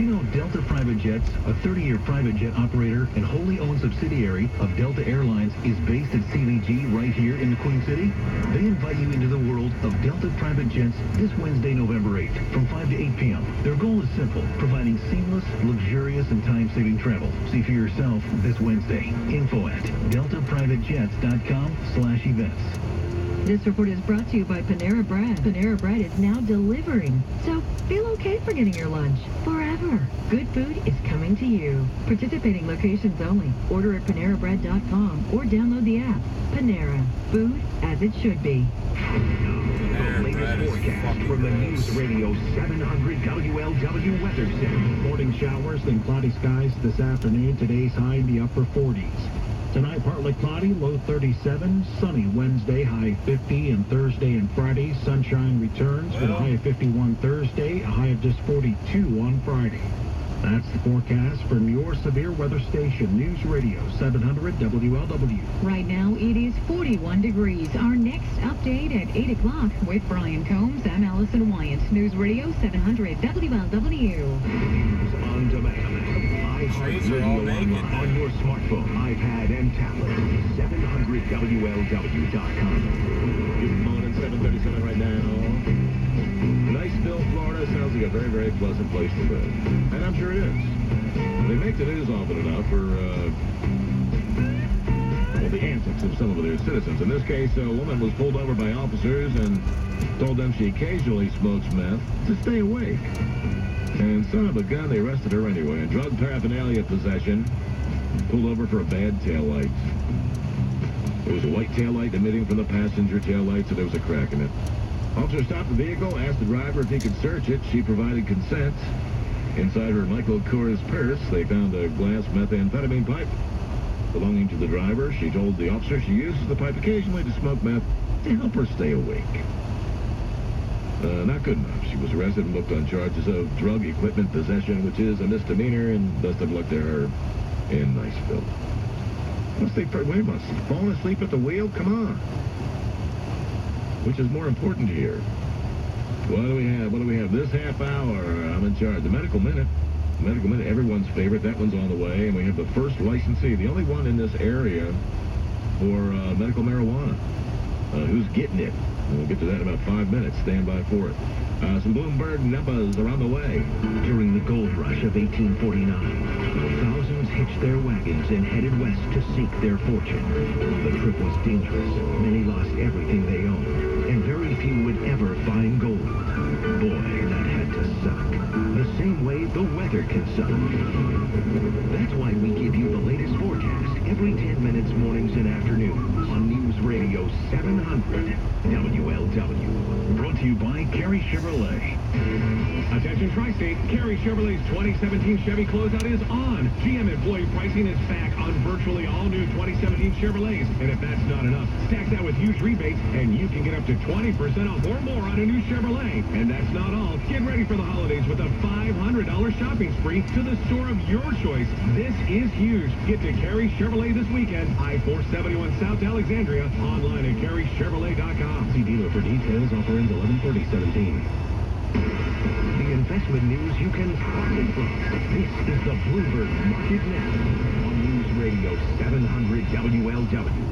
you know Delta Private Jets, a 30-year private jet operator and wholly owned subsidiary of Delta Airlines, is based at CVG right here in the Queen City? They invite you into the world of Delta Private Jets this Wednesday, November 8th, from 5 to 8 p.m. Their goal is simple, providing seamless, luxurious, and time-saving travel. See for yourself this Wednesday. Info at deltaprivatajets.com/events. This report is brought to you by Panera Bread. Panera Bread is now delivering, so feel okay for getting your lunch forever. Good food is coming to you. Participating locations only. Order at PaneraBread.com or download the app. Panera. Food as it should be. The latest forecast from the News Radio 700 WLW Weather Center. Morning showers, then cloudy skies this afternoon. Today's high in the upper 40s. Tonight, partly cloudy, low 37. Sunny Wednesday, high 50. And Thursday and Friday, sunshine returns with a high of 51 Thursday, a high of just 42 on Friday. That's the forecast from your severe weather station, News Radio 700 WLW. Right now, it is 41 degrees. Our next update at 8 o'clock with Brian Combs. I'm Allison Wyant. News Radio 700 WLW. News on demand. iHeartRadio on your smartphone, iPad, and tablet. 700WLW.com. Good morning, 7:37 right now. Niceville, Florida sounds like a very, very pleasant place to live. And I'm sure it is. They make the news often enough for, the antics of some of their citizens. In this case, a woman was pulled over by officers and told them she occasionally smokes meth to stay awake. And son of a gun, they arrested her anyway. And drug paraphernalia possession, pulled over for a bad taillight. There was a white taillight emitting from the passenger taillight, so there was a crack in it. Officer stopped the vehicle, asked the driver if he could search it. She provided consent. Inside her Michael Kors purse, they found a glass methamphetamine pipe belonging to the driver. She told the officer she uses the pipe occasionally to smoke meth to help her stay awake. Not good enough. She was arrested and booked on charges of drug equipment possession, which is a misdemeanor, and best of luck to her in Niceville. Must they fallen asleep at the wheel? Come on. Which is more important here? What do we have? What do we have this half hour? I'm in charge. The Medical Minute. The Medical Minute, everyone's favorite. That one's on the way. And we have the first licensee, the only one in this area for medical marijuana. Who's getting it? We'll get to that in about 5 minutes. Stand by for it. Some Bloomberg numbers are on the way. During the gold rush of 1849, thousands hitched their wagons and headed west to seek their fortune. The trip was dangerous. Many lost everything they owned, and very few would ever find gold. Boy, that had to suck. The same way the weather can suck. That's why we give you the latest forecast every 10 minutes, mornings and afternoons on News Radio 700 WLW. Brought to you by Carey Chevrolet. Attention Tri-State, Carey Chevrolet's 2017 Chevy closeout is on. GM employee pricing is back on virtually all new 2017 Chevrolets. And if that's not enough, stack that with huge rebates and you can get up to 20% off or more on a new Chevrolet. And that's not all. Get ready for the holidays with a $500 shopping spree to the store of your choice. This is huge. Get to Carey Chevrolet this weekend. I-471 South Alexandria. Online at CareyChevrolet.com. See dealer for details. Offer ends 11/30/17. The investment news you can profit from. This is the Bloomberg Market Net on News Radio 700 WLW.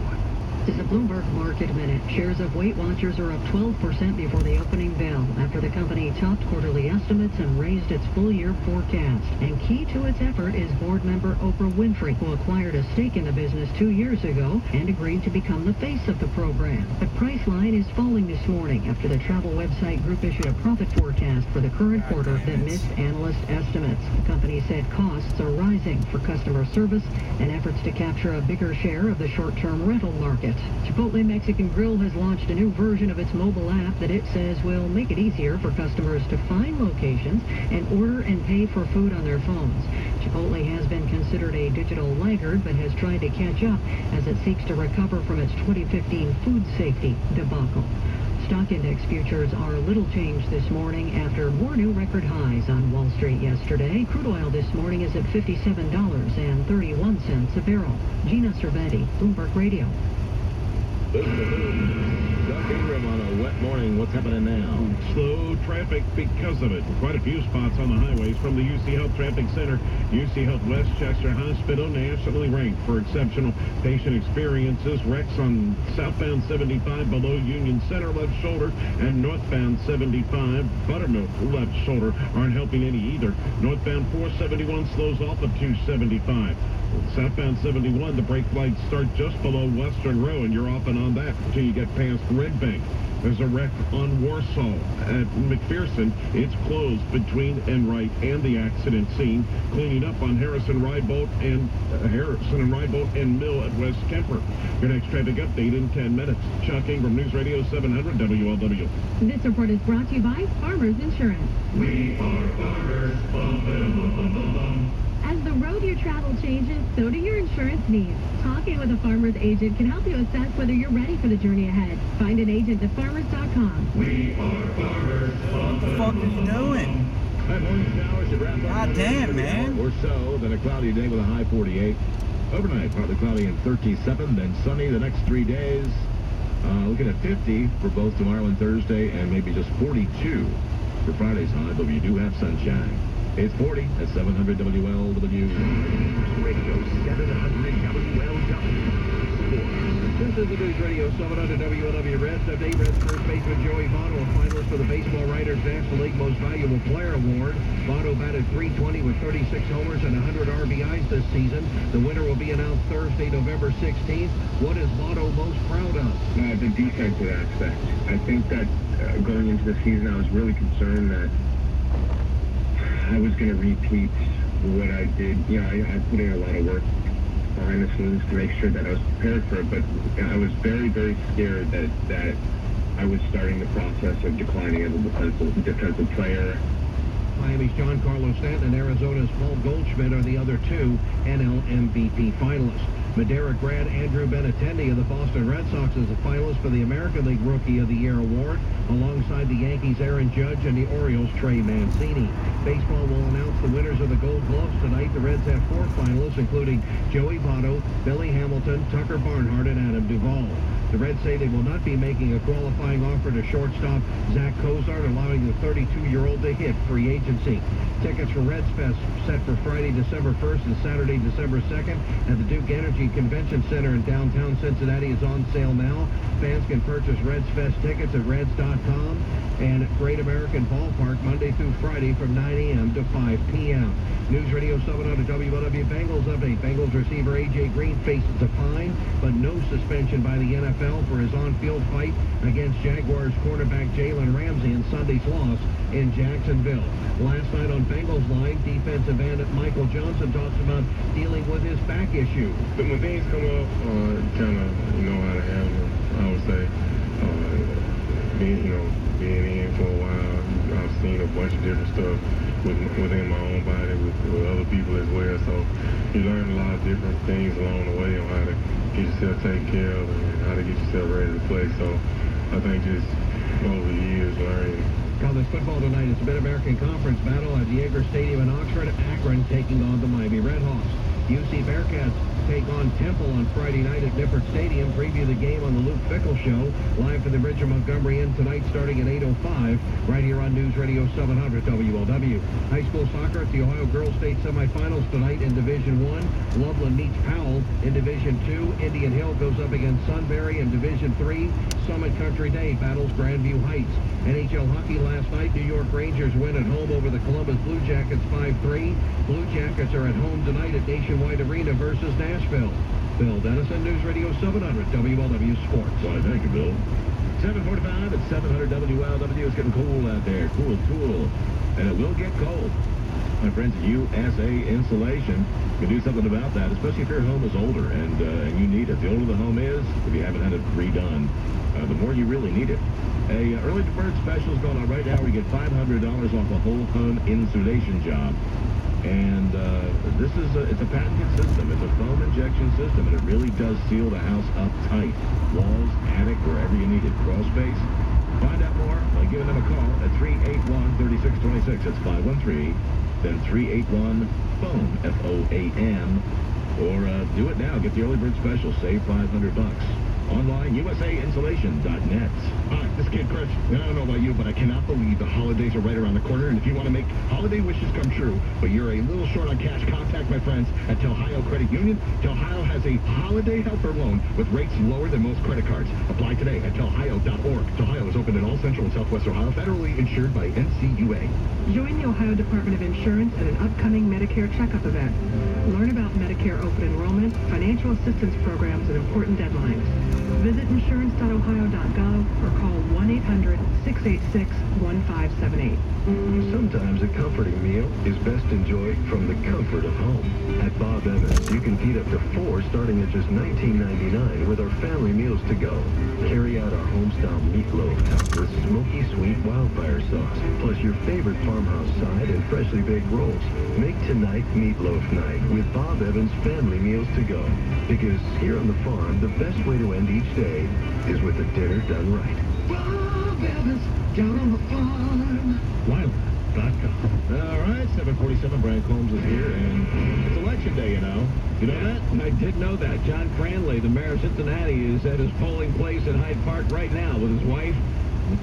This is a Bloomberg Market Minute. Shares of Weight Watchers are up 12% before the opening bell after the company topped quarterly estimates and raised its full-year forecast. And key to its effort is board member Oprah Winfrey, who acquired a stake in the business 2 years ago and agreed to become the face of the program. The Priceline is falling this morning after the travel website group issued a profit forecast for the current quarter that missed analyst estimates. The company said costs are rising for customer service and efforts to capture a bigger share of the short-term rental market. Chipotle Mexican Grill has launched a new version of its mobile app that it says will make it easier for customers to find locations and order and pay for food on their phones. Chipotle has been considered a digital laggard but has tried to catch up as it seeks to recover from its 2015 food safety debacle. Stock index futures are little changed this morning after more new record highs on Wall Street yesterday. Crude oil this morning is at $57.31 a barrel. Gina Cervetti, Bloomberg Radio. This is the news. Ingram on a wet morning. What's happening now? Slow traffic because of it. Quite a few spots on the highways from the UC Health Traffic Center. UC Health Westchester Hospital, nationally ranked for exceptional patient experiences. Wrecks on southbound 75 below Union Center left shoulder and northbound 75 Buttermilk left shoulder aren't helping any either. Northbound 471 slows off at 275. Southbound 71, the brake lights start just below Western Row, and you're off and on that until you get past Red Bank. There's a wreck on Warsaw at McPherson. It's closed between Enright and the accident scene. Cleaning up on Harrison and Rideout and Mill at West Kemper. Your next traffic update in 10 minutes. Chuck Ingram, News Radio 700 WLW. This report is brought to you by Farmers Insurance. We are farmers. Bum, bum, bum, bum, bum, bum. As the road you travel changes, so do your insurance needs. Talking with a Farmers agent can help you assess whether you're ready for the journey ahead. Find an agent at farmers.com. We are farmers. What the fuck are you doing? That morning shower should wrap up. God damn, man. Or so, then a cloudy day with a high 48. Overnight, partly cloudy and 37, then sunny the next 3 days. Looking at 50 for both tomorrow and Thursday, and maybe just 42 for Friday's high, but we do have sunshine. It's 40 at 700 WLW. Radio 700 WLW. This is the News Radio 700 WLW Reds update. Reds first baseman Joey Votto, a finalist for the Baseball Writers National League Most Valuable Player Award. Votto batted .320 with 36 homers and 100 RBIs this season. The winner will be announced Thursday, November 16th. What is Votto most proud of? The defensive aspect. I think that going into the season, I was really concerned that I was going to repeat what I did. I put in a lot of work behind the scenes to make sure that I was prepared for it, but I was very, very scared that I was starting the process of declining as a defensive player. Miami's Giancarlo Stanton and Arizona's Paul Goldschmidt are the other two NL MVP finalists. Madera grad Andrew Benintendi of the Boston Red Sox is a finalist for the American League Rookie of the Year award, alongside the Yankees' Aaron Judge and the Orioles' Trey Mancini. Baseball will announce the winners of the Gold Gloves tonight. The Reds have 4 finalists, including Joey Votto, Billy Hamilton, Tucker Barnhart, and Adam Duvall. The Reds say they will not be making a qualifying offer to shortstop Zach Cozart, allowing the 32-year-old to hit free agency. Tickets for Reds Fest set for Friday, December 1st and Saturday, December 2nd at the Duke Energy Convention Center in downtown Cincinnati is on sale now. Fans can purchase Reds Fest tickets at Reds.com and Great American Ballpark Monday through Friday from 9 a.m. to 5 p.m. News Radio 700 WLW Bengals update. Bengals receiver A.J. Green faces a fine, but no suspension by the NFL for his on-field fight against Jaguars cornerback Jalen Ramsey in Sunday's loss in Jacksonville. Last night on Bengals line, defensive end Michael Johnson talks about dealing with his back issue. But when things come up, kind of know how to handle them, I would say. Being in for a while, I've seen a bunch of different stuff within my own body, with other people as well. So you learn a lot of different things along the way on how to get yourself taken care of and how to get yourself ready to play. So I think just over the years learning. College football tonight is the Mid-American Conference battle at Yeager Stadium in Oxford. Akron taking on the Miami Redhawks. UC Bearcats take on Temple on Friday night at Nippert Stadium. Preview the game on the Luke Fickle Show, live from the Bridge of Montgomery Inn tonight starting at 8:05, right here on News Radio 700 WLW. High school soccer at the Ohio Girls State semifinals tonight in Division I. Loveland meets Powell. In Division II, Indian Hill goes up against Sunbury. In Division III, Summit Country Day battles Grandview Heights. NHL hockey last night, New York Rangers win at home over the Columbus Blue Jackets 5-3. Blue Jackets are at home tonight at Nationwide Arena versus Nashville. Bill Dennison, News Radio 700 WLW Sports. Why, thank you, Bill. 7:45 at 700 WLW. It's getting cool out there. Cool. And it will get cold. My friends at USA Insulation can do something about that, especially if your home is older and you need it. The older the home is, if you haven't had it redone, the more you really need it. A early deferred special is going on right now where you get $500 off a whole home insulation job. And it's a patented system. It's a foam injection system, and it really does seal the house up tight. Walls, attic, wherever you need it. Crawl space. Find out more by giving them a call at 381-3626. It's 513, then 381-FOAM, F-O-A-M. Or do it now. Get the early bird special. Save $500. Online, USAinsulation.net. Hi, this is Kid Chris. And I don't know about you, but I cannot believe the holidays are right around the corner. And if you want to make holiday wishes come true, but you're a little short on cash, contact my friends at Telhio Credit Union. Telhio has a holiday helper loan with rates lower than most credit cards. Apply today at telhio.org. Telhio is open in all Central and Southwest Ohio, federally insured by NCUA. Join the Ohio Department of Insurance at an upcoming Medicare checkup event. Learn about Medicare open enrollment, financial assistance programs, and important deadlines. Visit insurance.ohio.gov or call 1-800-686-1578. Sometimes a comforting meal is best enjoyed from the comfort of home. At Bob Evans, you can feed up to 4 starting at just $19.99 with our family meals to go. Carry out our homestyle meatloaf topped with smoky sweet wildfire sauce, plus your favorite farmhouse side and freshly baked rolls. Make tonight meatloaf night with Bob Evans family meals to go. Because here on the farm, the best way to end each day is with a dinner done right. Bob Evans, down on the farm. Wildlife.com. All right, 747, Brian Combs is here, and it's election day, you know. You know that? I did know that. John Cranley, the mayor of Cincinnati, is at his polling place at Hyde Park right now with his wife,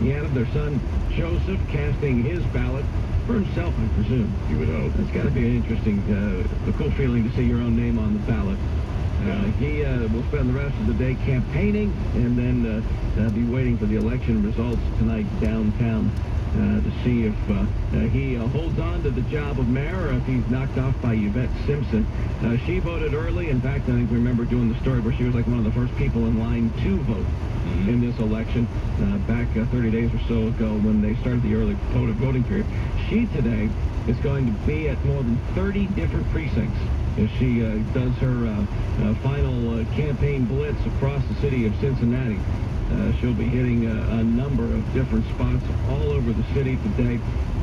Deanna, their son, Joseph, casting his ballot for himself, I presume. You would hope. It's got to be an interesting, a cool feeling to see your own name on the ballot. He will spend the rest of the day campaigning and then be waiting for the election results tonight downtown to see if he holds on to the job of mayor or if he's knocked off by Yvette Simpson. She voted early. In fact, I think we remember doing the story where she was like one of the first people in line to vote in this election back 30 days or so ago when they started the early voting period. She today is going to be at more than 30 different precincts as she does her final campaign blitz across the city of Cincinnati. She'll be hitting a number of different spots all over the city today,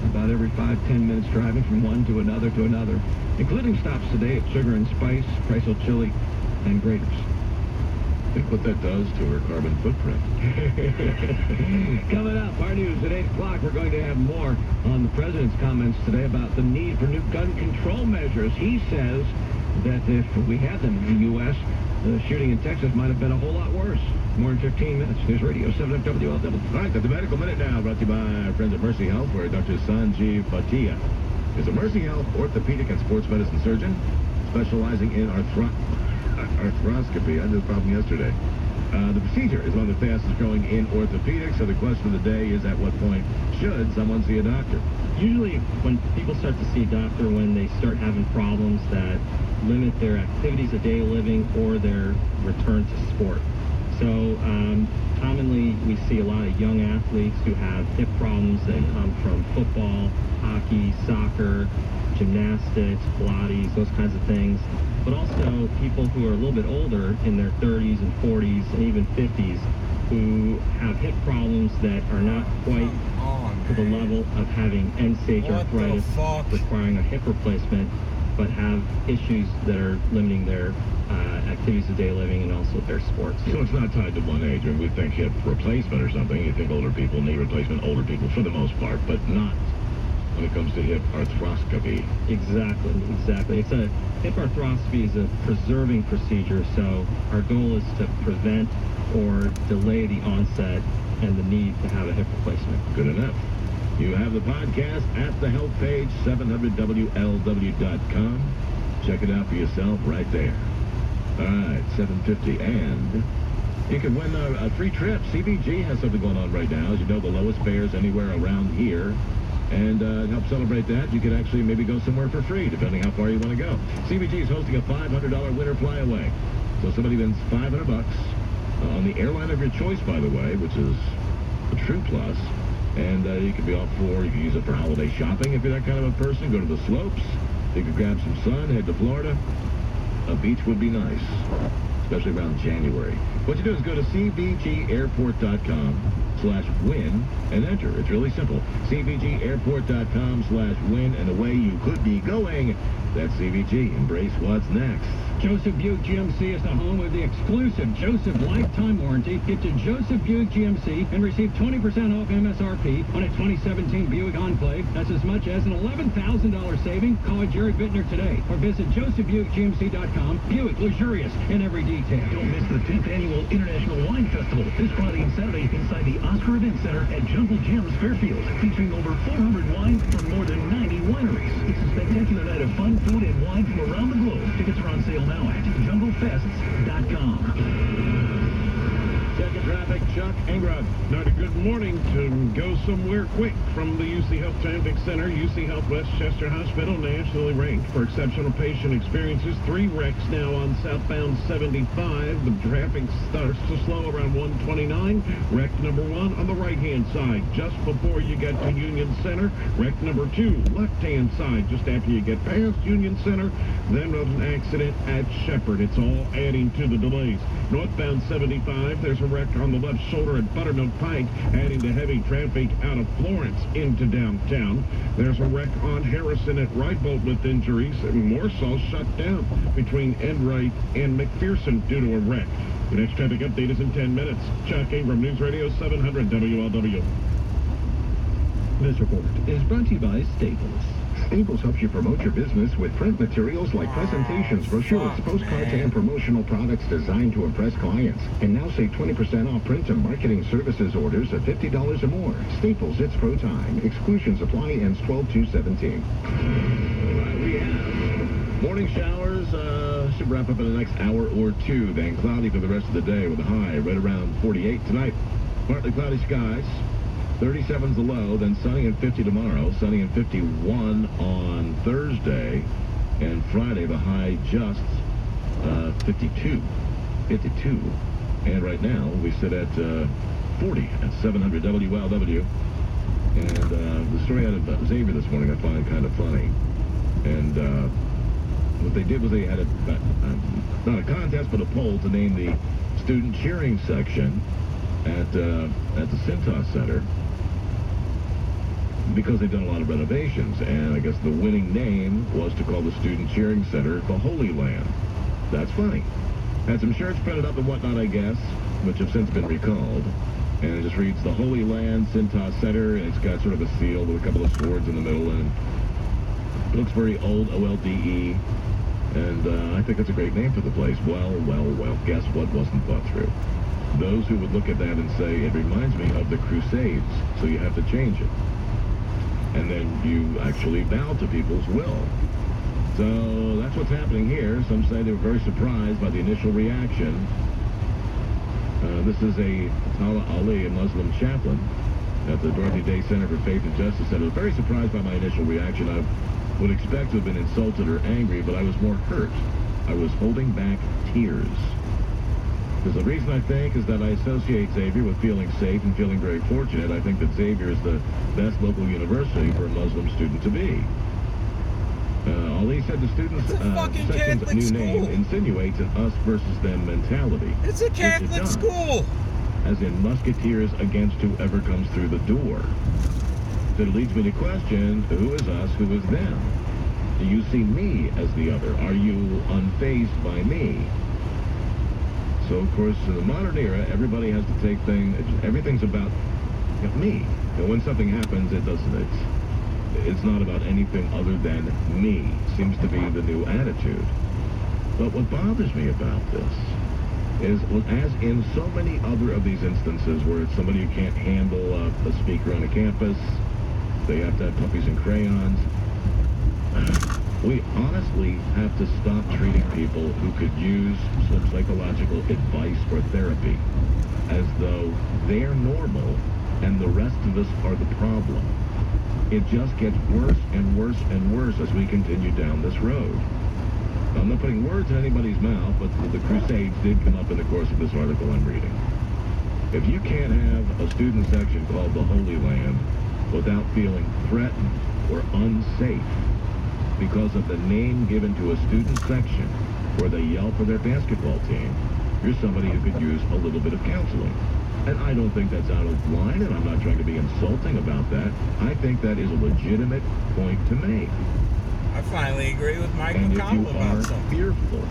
about every 5-10 minutes driving from one to another, including stops today at Sugar and Spice, Preso Chili, and Grater's. Think what that does to her carbon footprint. Coming up, our news at 8 o'clock, we're going to have more on the president's comments today about the need for new gun control measures. He says that if we had them in the U.S., the shooting in Texas might have been a whole lot worse. More in 15 minutes. News Radio 7 WLW. All right, the Medical Minute now, brought to you by our friends at Mercy Health, where Dr. Sanjeev Bhatia is a Mercy Health orthopedic and sports medicine surgeon specializing in arthroscopy. I had this problem yesterday. The procedure is one of the fastest growing in orthopedics, so the question of the day is, at what point should someone see a doctor? Usually when people start to see a doctor, when they start having problems that limit their activities of daily living or their return to sport. So commonly we see a lot of young athletes who have hip problems that come from football, hockey, soccer, gymnastics, Pilates, those kinds of things. But also people who are a little bit older, in their 30s and 40s and even 50s, who have hip problems that are not quite to the level of having end-stage arthritis requiring a hip replacement, but have issues that are limiting their activities of daily living and also their sports. So it's not tied to one age. I mean, we think hip replacement or something. You think older people, knee replacement, older people for the most part, but not when it comes to hip arthroscopy. Exactly. It's a hip arthroscopy is a preserving procedure, so our goal is to prevent or delay the onset and the need to have a hip replacement. Good enough. You have the podcast at the health page, 700WLW.com. Check it out for yourself right there. All right, 7:50, and you can win a free trip. CVG has something going on right now. As you know, the lowest fares anywhere around here. And to help celebrate that, you could actually maybe go somewhere for free, depending how far you want to go. CVG is hosting a $500 winter flyaway. So somebody wins $500 on the airline of your choice, by the way, which is a true plus. And you could be off for, you can use it for holiday shopping if you're that kind of a person. Go to the slopes. You could grab some sun, head to Florida. A beach would be nice, especially around January. What you do is go to cbgairport.com/win and enter. It's really simple. cbgairport.com/win, and away you could be going. That's CVG. Embrace what's next. Joseph Buick GMC is the home of the exclusive Joseph Lifetime Warranty. Get to Joseph Buick GMC and receive 20% off MSRP on a 2017 Buick Enclave. That's as much as an $11,000 saving. Call Jerry Bittner today or visit josephbuickgmc.com. Buick, luxurious in every detail. Don't miss the 10th Annual International Wine Festival this Friday and Saturday inside the Oscar Event Center at Jungle Gems Fairfield, featuring over 400 wines from more than 90 wineries. It's a spectacular night of fun, food, and wine from around the globe. Tickets are on sale now at junglefests.com. Checking traffic, Chuck Ingram. Now, good morning. To go somewhere quick from the UC Health Traffic Center, UC Health Westchester Hospital, nationally ranked for exceptional patient experiences. 3 wrecks now on southbound 75. The traffic starts to slow around 129. Wreck number 1 on the right-hand side, just before you get to Union Center. Wreck number 2, left-hand side, just after you get past Union Center. Then an accident at Shepherd. It's all adding to the delays. Northbound 75, there's a wreck on the left shoulder at Buttermilk Pike, adding to heavy traffic out of Florence into downtown. There's a wreck on Harrison at Wright-Bolt with injuries, and Warsaw shut down between Enright and McPherson due to a wreck. The next traffic update is in 10 minutes. Chuck Ingram, News Radio 700 WLW. This report is brought to you by Staples. Staples helps you promote your business with print materials like presentations, brochures, postcards, and promotional products designed to impress clients. And now save 20% off print and marketing services orders of $50 or more. Staples, it's pro time. Exclusions apply, ends 12/2/17. We have morning showers. Should wrap up in the next hour or two. Then cloudy for the rest of the day with a high right around 48 tonight. Partly cloudy skies. 37's the low, then sunny and 50 tomorrow, sunny and 51 on Thursday, and Friday the high just 52. And right now we sit at 40 at 700 WLW. And the story out of Xavier this morning I find kind of funny. And what they did was they had not a contest but a poll to name the student cheering section at the Cintas Center, because they've done a lot of renovations, and I guess the winning name was to call the Student Cheering Center the Holy Land. That's funny. Had some shirts printed up and whatnot, I guess, which have since been recalled, and it just reads the Holy Land Cintas Center, and it's got sort of a seal with a couple of swords in the middle, and it looks very old, OLDE, and I think it's a great name for the place. Well, guess what wasn't thought through? Those who would look at that and say, it reminds me of the Crusades, so you have to change it. And then you actually bow to people's will. So that's what's happening here. Some say they were very surprised by the initial reaction. This is a Tala Ali, a Muslim chaplain at the Dorothy Day Center for Faith and Justice Center. I was very surprised by my initial reaction. I would expect to have been insulted or angry, but I was more hurt. I was holding back tears. Because the reason I think is that I associate Xavier with feeling safe and feeling very fortunate. I think that Xavier is the best local university for a Muslim student to be. Ali said the students' section's new name insinuates an us versus them mentality. It's a Catholic school! As in musketeers against whoever comes through the door. So it leads me to question, who is us, who is them? Do you see me as the other? Are you unfazed by me? So, of course, in the modern era, everybody has to take things, everything's about me. And when something happens, it's not about anything other than me. Seems to be the new attitude. But what bothers me about this is, as in so many other of these instances where it's somebody who can't handle a speaker on a campus, they have to have puppies and crayons, we honestly have to stop treating people who could use some psychological advice or therapy as though they're normal and the rest of us are the problem. It just gets worse and worse and worse as we continue down this road. I'm not putting words in anybody's mouth, but the Crusades did come up in the course of this article I'm reading. If you can't have a student section called the Holy Land without feeling threatened or unsafe because of the name given to a student section where they yell for their basketball team, you're somebody who could use a little bit of counseling. And I don't think that's out of line, and I'm not trying to be insulting about that. I think that is a legitimate point to make. I finally agree with Michael Connell about something. Fearful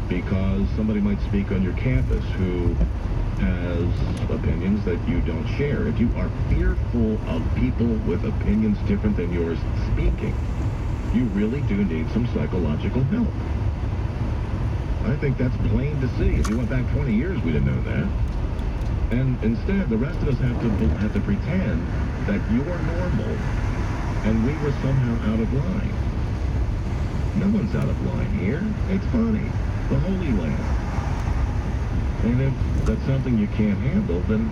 because somebody might speak on your campus who has opinions that you don't share. If you are fearful of people with opinions different than yours speaking, you really do need some psychological help. I think that's plain to see. If you went back 20 years, we'd have known that. And instead, the rest of us have to pretend that you're normal and we were somehow out of line. No one's out of line here. It's funny. The Holy Land. And if that's something you can't handle, then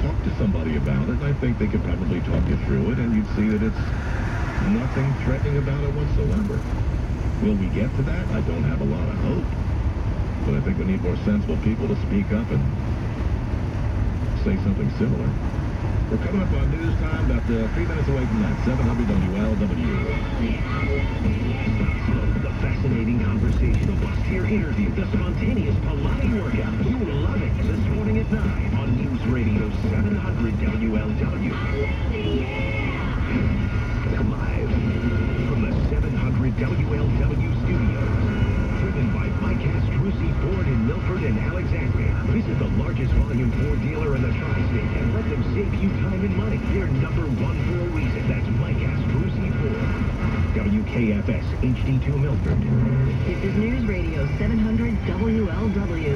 talk to somebody about it. I think they could probably talk you through it, and you'd see that it's nothing threatening about it whatsoever. Will we get to that? I don't have a lot of hope. But I think we need more sensible people to speak up and say something similar. We're coming up on news time, about 3 minutes away from that, 700 WLW. The fascinating conversation, the must-hear interview, the spontaneous Pilates workout. You will love it this morning at 9 on News Radio 700 WLW. Live from the 700 WLW studios. Driven by Mike Castrucci Ford in Milford and Alexandria. Visit the largest volume Ford dealer in the tri-state and let them save you time and money. They're number one for a reason. That's Mike Castrucci Ford. WKFS HD2 Milford. This is News Radio 700 WLW,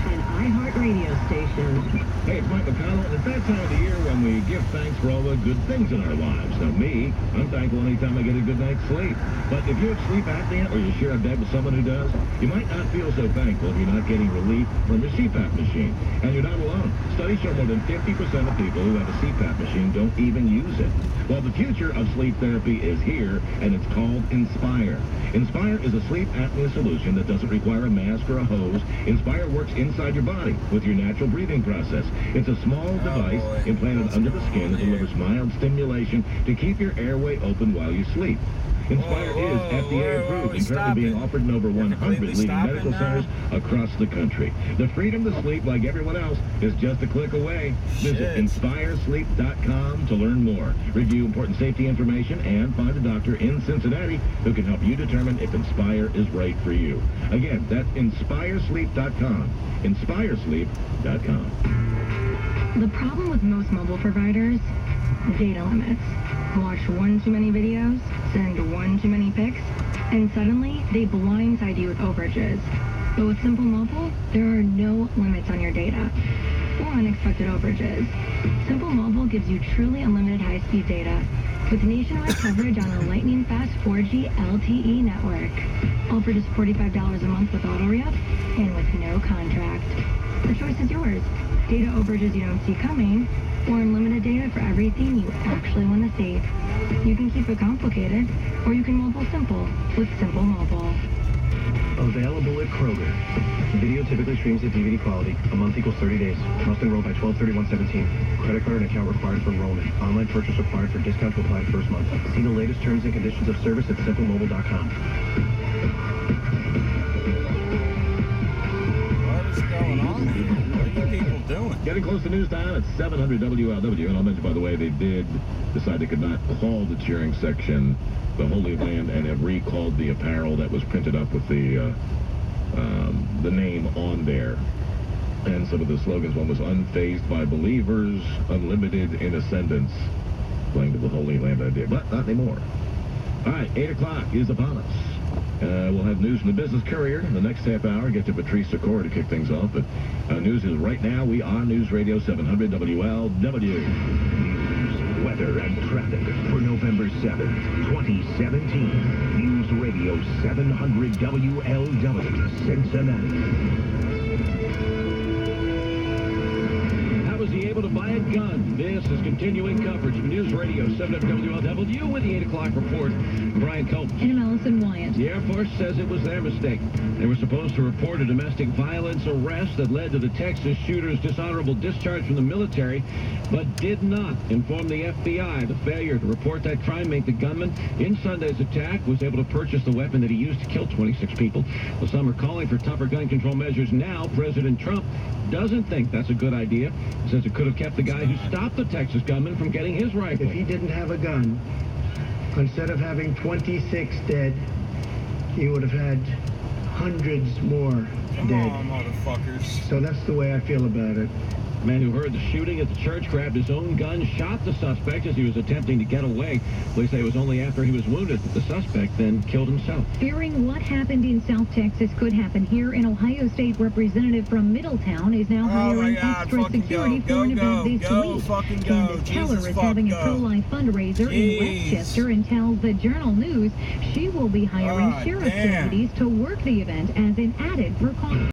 an iHeart radio station. Hey, it's Mike McConnell, and it's that time of the year when we give thanks for all the good things in our lives. Now, me, I'm thankful anytime I get a good night's sleep. But if you have sleep apnea or you share a bed with someone who does, you might not feel so thankful if you're not getting relief from your CPAP machine. And you're not alone. Studies show more than 50% of people who have a CPAP machine don't even use it. Well, the future of sleep therapy is here, and it's called Inspire. Inspire is a sleep apnea solution that doesn't require a mask or a hose. Inspire works inside your body with your natural breathing process. It's a small device implanted under the skin that delivers mild stimulation to keep your airway open while you sleep. Inspire is FDA approved and currently being offered in over 100 leading medical centers across the country. The freedom to sleep like everyone else is just a click away. Visit InspireSleep.com to learn more. Review important safety information and find a doctor in Cincinnati who can help you determine if Inspire is right for you. Again, that's InspireSleep.com. InspireSleep.com. The problem with most mobile providers, data limits. Watch one too many videos, send one too many pics, and suddenly they blindside you with overages. But with Simple Mobile, there are no limits on your data or unexpected overages. Simple Mobile gives you truly unlimited high-speed data with nationwide coverage on a lightning-fast 4G LTE network. All for just $45 a month with auto-re-up and with no contract. The choice is yours. Data overages you don't see coming, or unlimited data for everything you actually want to see. You can keep it complicated, or you can mobile simple with Simple Mobile. Available at Kroger. Video typically streams at DVD quality. A month equals 30 days. Must enroll by 12/31/17. Credit card and account required for enrollment. Online purchase required for discount to apply first month. See the latest terms and conditions of service at simplemobile.com. What is going on here? What are you people doing? Getting close to news time at 700 WLW. And I'll mention, by the way, they did decide they could not call the cheering section the Holy Land and have recalled the apparel that was printed up with the name on there. And some of the slogans, one was unfazed by believers, unlimited in ascendance, playing to the Holy Land idea, but not anymore. All right, 8 o'clock is upon us. We'll have news from the Business Courier in the next half hour. Get to Patrice Secor to kick things off. But news is right now. We are News Radio 700 WLW. News, weather, and traffic for November 7th, 2017. News Radio 700 WLW, Cincinnati. Was he able to buy a gun? This is continuing coverage of News Radio 7 WLW with the 8 o'clock report. Brian Cope. And I'm Allison Wyant. The Air Force says it was their mistake. They were supposed to report a domestic violence arrest that led to the Texas shooter's dishonorable discharge from the military, but did not inform the FBI. The failure to report that crime made the gunman in Sunday's attack was able to purchase the weapon that he used to kill 26 people. Well, some are calling for tougher gun control measures now. President Trump doesn't think that's a good idea. Says it could have kept the guy who stopped the Texas gunman from getting his rifle. If he didn't have a gun, instead of having 26 dead, he would have had hundreds more dead. Come on, motherfuckers. So that's the way I feel about it. The man who heard the shooting at the church grabbed his own gun, shot the suspect as he was attempting to get away. Police say it was only after he was wounded that the suspect then killed himself. Fearing what happened in South Texas could happen here, an Ohio State representative from Middletown is now hiring extra security for an event this week. Candace Keller is having a pro-life fundraiser in Westchester and tells the Journal News she will be hiring sheriff's deputies to work the event as an added precaution.